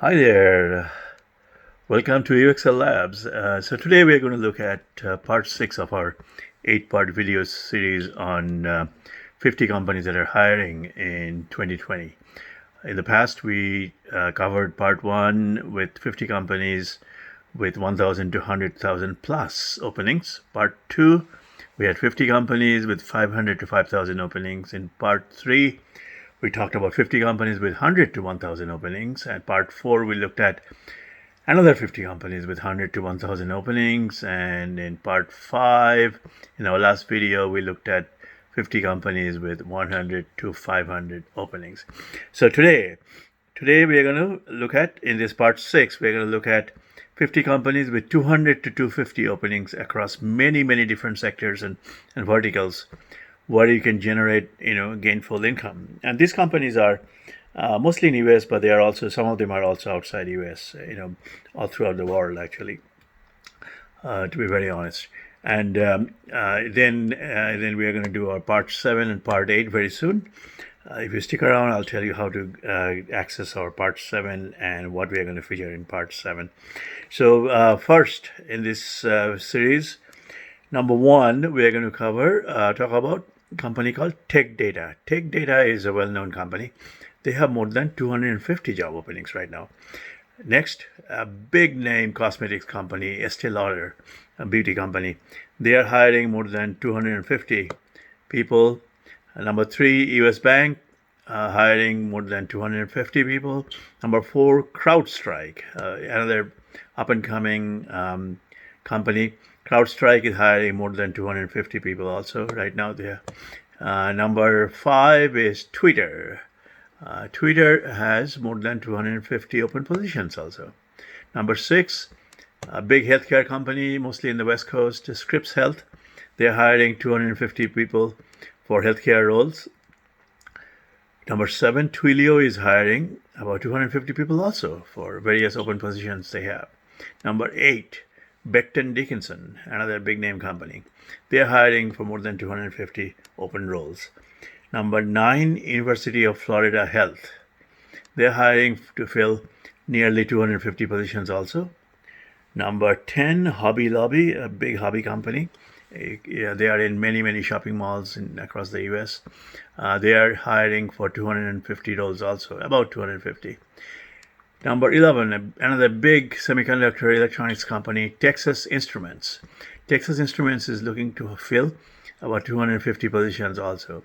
Hi there. Welcome to Uexcel Labs. So today we're going to look at part 6 of our 8-part video series on 50 companies that are hiring in 2020. In the past, we covered part 1 with 50 companies with 1,000 to 100,000 plus openings. Part 2, we had 50 companies with 500 to 5,000 openings. In part 3, we talked about 50 companies with 100 to 1,000 openings. And part 4, we looked at another 50 companies with 100 to 1,000 openings. And in part 5, in our last video, we looked at 50 companies with 100 to 500 openings. So today we are going to look at, in this part 6, we're going to look at 50 companies with 200 to 250 openings across many different sectors and verticals where you can generate, gainful income. And these companies are mostly in US, but they are also, some of them are also outside US, all throughout the world, actually, to be very honest. And then we are going to do our part 7 and part 8 very soon. If you stick around, I'll tell you how to access our part 7 and what we are going to feature in part 7. So first, in this series, number 1, we are going to talk about a company called Tech Data. Tech Data is a well-known company. They have more than 250 job openings right now. Next, a big name cosmetics company, Estee Lauder, a beauty company. They are hiring more than 250 people. Number 3, US Bank, hiring more than 250 people. Number 4, CrowdStrike, another up-and-coming company. CrowdStrike is hiring more than 250 people also right now there. Number 5 is Twitter. Twitter has more than 250 open positions also. Number 6, a big healthcare company, mostly in the West Coast, Scripps Health. They're hiring 250 people for healthcare roles. Number 7, Twilio is hiring about 250 people also for various open positions they have. Number 8, Becton Dickinson, another big name company. They're hiring for more than 250 open roles. Number 9, University of Florida Health. They're hiring to fill nearly 250 positions also. Number 10, Hobby Lobby, a big hobby company. They are in many shopping malls across the US. They are hiring for 250 roles also, about 250. Number 11, another big semiconductor electronics company, Texas Instruments. Texas Instruments is looking to fill about 250 positions also.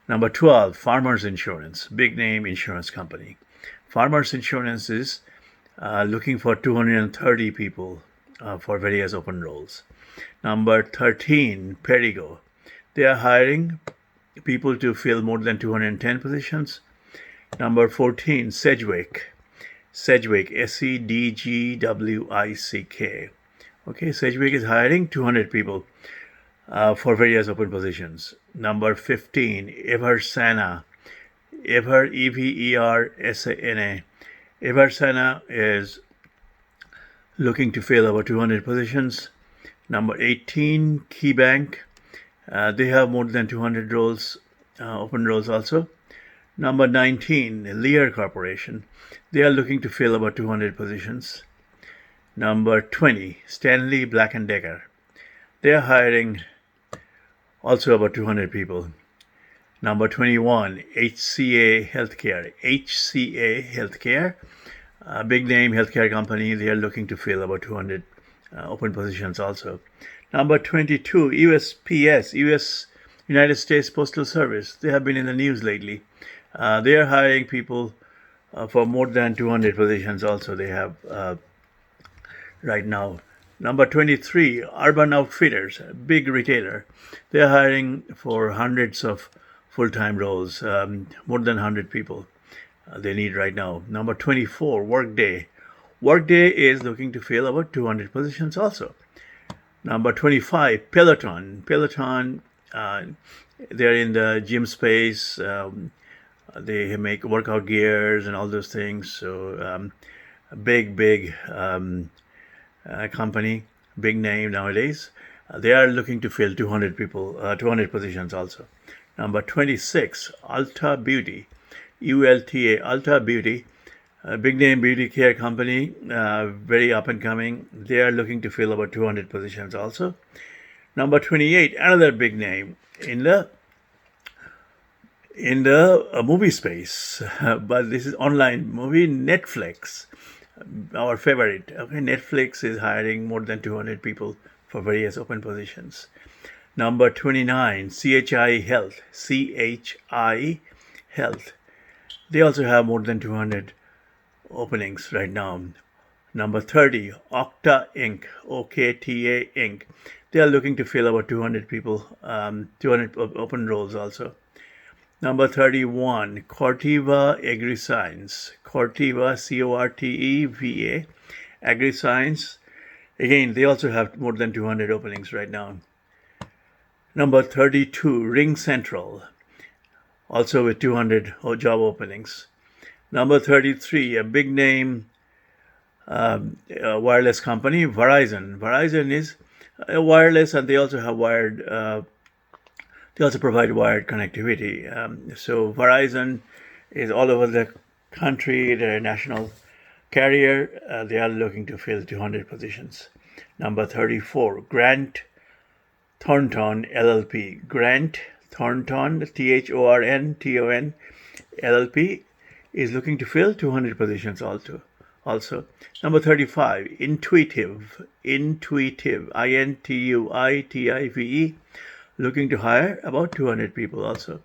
Number 12, Farmers Insurance, big name insurance company. Farmers Insurance is looking for 230 people for various open roles. Number 13, Perigo. They are hiring people to fill more than 210 positions. Number 14, Sedgwick, Sedgwick, Sedgwick. Okay, Sedgwick is hiring 200 people for various open positions. Number 15, Eversana, Eversana. Eversana is looking to fill over 200 positions. Number 18, KeyBank. They have more than 200 roles, open roles also. Number 19, Lear Corporation. They are looking to fill about 200 positions. Number 20, Stanley Black & Decker. They are hiring also about 200 people. Number 21, HCA Healthcare. HCA Healthcare, a big name healthcare company. They are looking to fill about 200 open positions also. Number 22, USPS, United States Postal Service. They have been in the news lately. They are hiring people for more than 200 positions also they have right now. Number 23, Urban Outfitters, a big retailer. They are hiring for hundreds of full-time roles, more than 100 people they need right now. Number 24, Workday. Workday is looking to fill about 200 positions also. Number 25, Peloton. Peloton, they're in the gym space. They make workout gears and all those things. So a big company, big name nowadays. They are looking to fill 200 people, 200 positions also. Number 26, Ulta Beauty, ULTA, Ulta Beauty. A big name beauty care company, very up and coming. They are looking to fill about 200 positions also. Number 28, another big name in the movie space, but this is online movie, Netflix, our favorite. Okay, Netflix is hiring more than 200 people for various open positions. Number 29, CHI Health. CHI Health. They also have more than 200 openings right now. Number 30, Okta Inc. OKTA Inc. They are looking to fill about 200 people, 200 open roles also. Number 31, Corteva AgriScience. Corteva, Corteva, AgriScience. Again, they also have more than 200 openings right now. Number 32, Ring Central, also with 200 job openings. Number 33, a big name wireless company, Verizon. Verizon is wireless, and they also have wired. They also provide wired connectivity. So Verizon is all over the country. They're a national carrier. They are looking to fill 200 positions. Number 34, Grant Thornton LLP. Grant Thornton, Thornton LLP, is looking to fill 200 positions also. Number 35, Intuitive, Intuitive, looking to hire about 200 people also.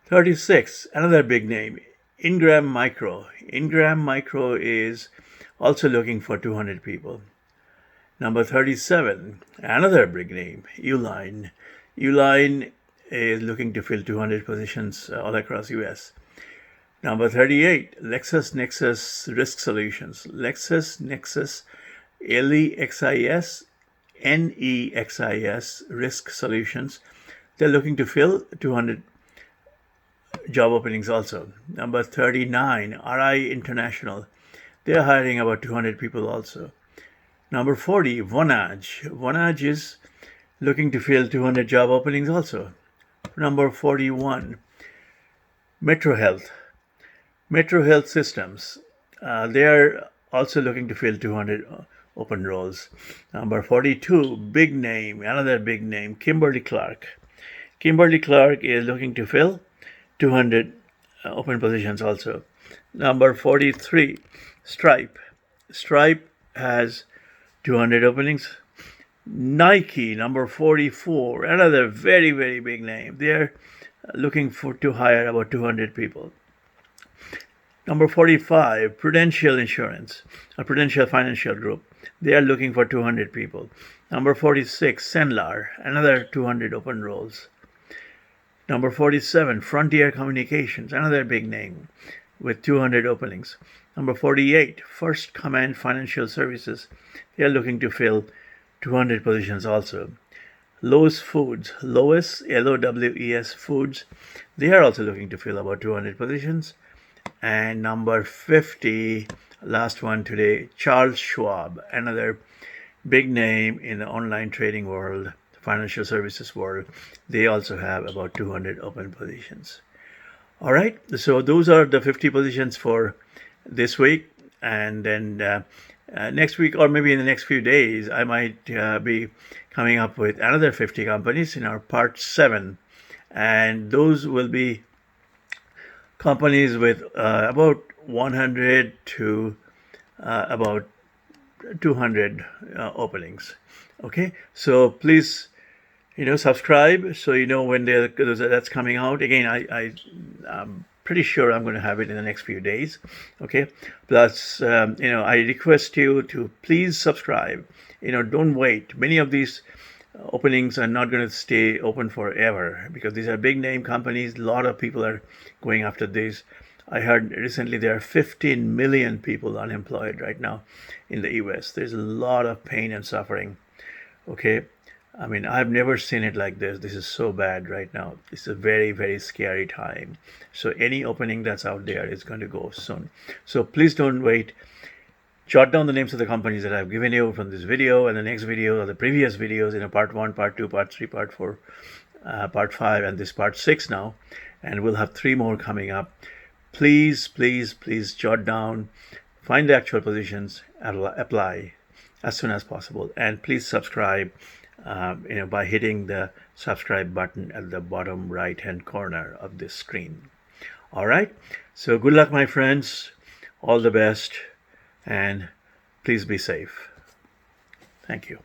36, another big name, Ingram Micro. Ingram Micro is also looking for 200 people. Number 37, another big name, Uline. Uline is looking to fill 200 positions all across US. Number 38, LexisNexis Risk Solutions. LexisNexis, LEXIS, Risk Solutions. They're looking to fill 200 job openings also. Number 39, RI International. They're hiring about 200 people also. Number 40, Vonage. Vonage is looking to fill 200 job openings also. Number 41, Metro Health. Metro Health Systems. They are also looking to fill 200 open roles. Number 42, big name, another big name, Kimberly-Clark. Kimberly-Clark is looking to fill 200 open positions also. Number 43, Stripe. Stripe has 200 openings. Nike, number 44, another very, very big name. They're looking to hire about 200 people. Number 45, Prudential Insurance, a Prudential Financial Group. They are looking for 200 people. Number 46, Cenlar, another 200 open roles. Number 47, Frontier Communications, another big name with 200 openings. Number 48, First Command Financial Services. They are looking to fill 200 positions also. Lowe's Foods, Lowe's, Lowes Foods. They are also looking to fill about 200 positions. And number 50, last one today, Charles Schwab, another big name in the online trading world, financial services world. They also have about 200 open positions. All right, so those are the 50 positions for this week. And then next week, or maybe in the next few days, I might be coming up with another 50 companies in our part 7. And those will be companies with about 100 to about 200 openings. Okay, so please, subscribe so you know when that's coming out. Again, I'm pretty sure I'm going to have it in the next few days. Okay, plus I request you to please subscribe. Don't wait. Many of these openings are not going to stay open forever because these are big name companies. A lot of people are going after these. I heard recently there are 15 million people unemployed right now in the US. There's a lot of pain and suffering. Okay, I mean, I've never seen it like this. This is so bad right now. It's a very, very scary time. So any opening that's out there is going to go soon. So please don't wait. Jot down the names of the companies that I've given you from this video and the next video or the previous videos, part 1, part 2, part 3, part 4, part 5, and this part 6 now. And we'll have 3 more coming up. please, please, please jot down, find the actual positions, and apply as soon as possible. And please subscribe, by hitting the subscribe button at the bottom right-hand corner of this screen. All right. So good luck, my friends. All the best, and please be safe. Thank you.